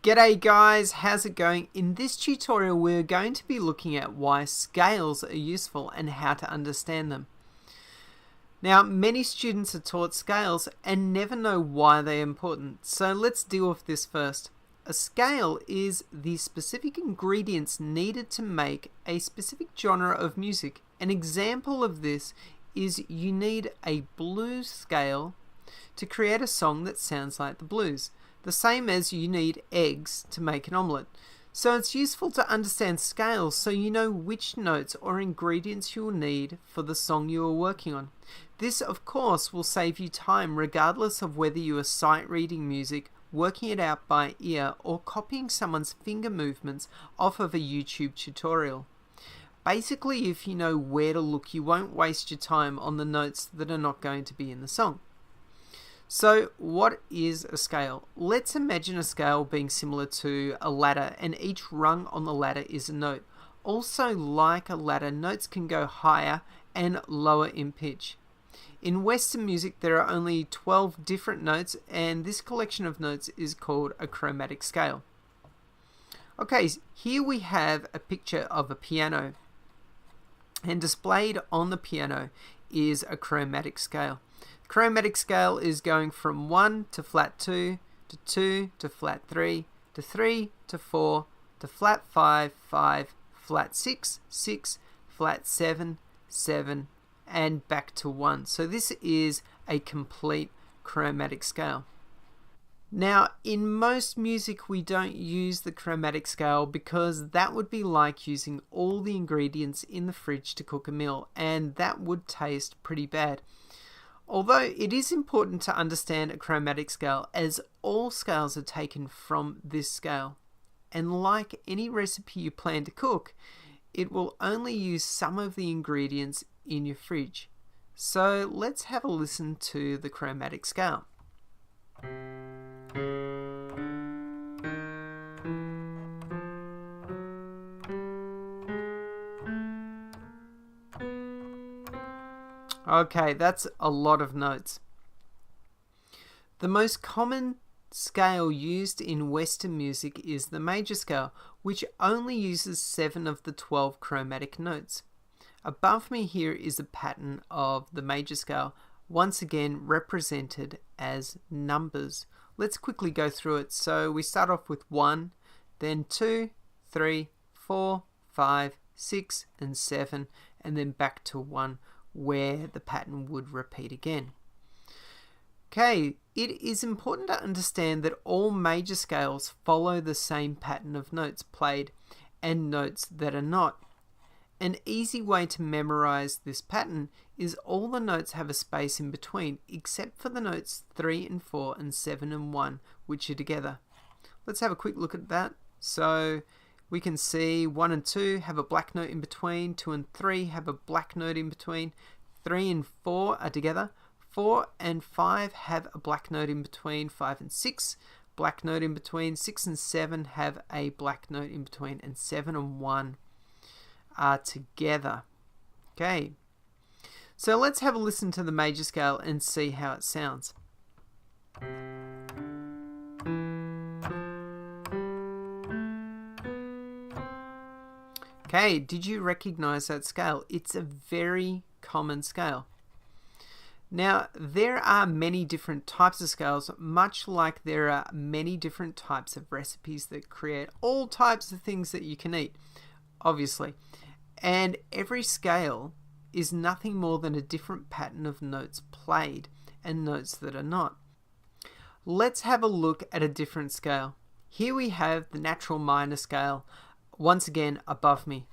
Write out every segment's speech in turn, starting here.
G'day guys, how's it going? In this tutorial we're going to be looking at why scales are useful and how to understand them. Now many students are taught scales and never know why they're important, so let's deal with this first. A scale is the specific ingredients needed to make a specific genre of music. An example of this is you need a blues scale to create a song that sounds like the blues. The same as you need eggs to make an omelette. So it's useful to understand scales so you know which notes or ingredients you will need for the song you are working on. This of course will save you time regardless of whether you are sight reading music, working it out by ear, or copying someone's finger movements off of a YouTube tutorial. Basically, if you know where to look, you won't waste your time on the notes that are not going to be in the song. So what is a scale? Let's imagine a scale being similar to a ladder and each rung on the ladder is a note. Also, like a ladder, notes can go higher and lower in pitch. In Western music there are only 12 different notes and this collection of notes is called a chromatic scale. Okay, here we have a picture of a piano and displayed on the piano is a chromatic scale. Chromatic scale is going from 1 to flat 2 to 2 to flat 3 to 3 to 4 to flat 5, 5, flat 6, 6, flat 7, 7 and back to 1. So this is a complete chromatic scale. Now in most music we don't use the chromatic scale because that would be like using all the ingredients in the fridge to cook a meal and that would taste pretty bad. Although it is important to understand a chromatic scale as all scales are taken from this scale. And like any recipe you plan to cook, it will only use some of the ingredients in your fridge. So let's have a listen to the chromatic scale. Okay, that's a lot of notes. The most common scale used in Western music is the major scale, which only uses 7 of the 12 chromatic notes. Above me here is a pattern of the major scale, once again represented as numbers. Let's quickly go through it. So we start off with 1, then 2, 3, 4, 5, 6 and 7 and then back to 1 where the pattern would repeat again. Okay, it is important to understand that all major scales follow the same pattern of notes played and notes that are not. An easy way to memorize this pattern is all the notes have a space in between except for the notes 3 and 4 and 7 and 1 which are together. Let's have a quick look at that. So we can see 1 and 2 have a black note in between, 2 and 3 have a black note in between, 3 and 4 are together, 4 and 5 have a black note in between, 5 and 6 black note in between, 6 and 7 have a black note in between, and 7 and 1 are together. Okay, so let's have a listen to the major scale and see how it sounds. Okay, did you recognize that scale? It's a very common scale. Now, there are many different types of scales, much like there are many different types of recipes that create all types of things that you can eat, obviously. And every scale is nothing more than a different pattern of notes played and notes that are not. Let's have a look at a different scale. Here we have the natural minor scale, once again above me.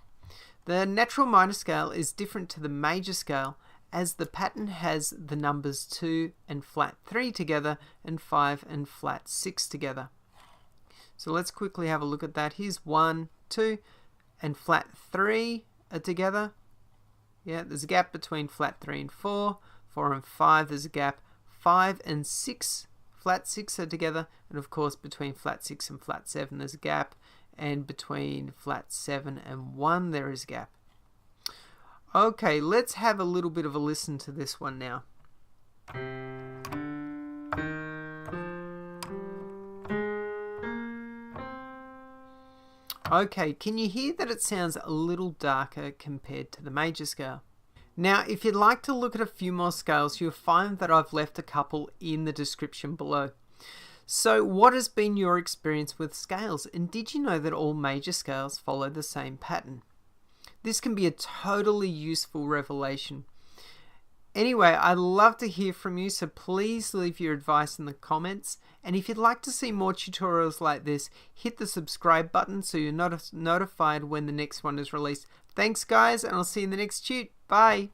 The natural minor scale is different to the major scale as the pattern has the numbers 2 and flat 3 together and 5 and flat 6 together. So let's quickly have a look at that. Here's 1, 2 and flat 3 are together. Yeah, there's a gap between flat 3 and 4, 4 and 5 there's a gap, 5 and 6, flat 6 are together, and of course between flat 6 and flat 7 there's a gap, and between flat 7 and 1 there is a gap. Okay, let's have a little bit of a listen to this one now. Okay, can you hear that it sounds a little darker compared to the major scale? Now, if you'd like to look at a few more scales, you'll find that I've left a couple in the description below. So, what has been your experience with scales, and did you know that all major scales follow the same pattern? This can be a totally useful revelation. Anyway, I'd love to hear from you, so please leave your advice in the comments. And if you'd like to see more tutorials like this, hit the subscribe button so you're notified when the next one is released. Thanks guys, and I'll see you in the next tut. Bye!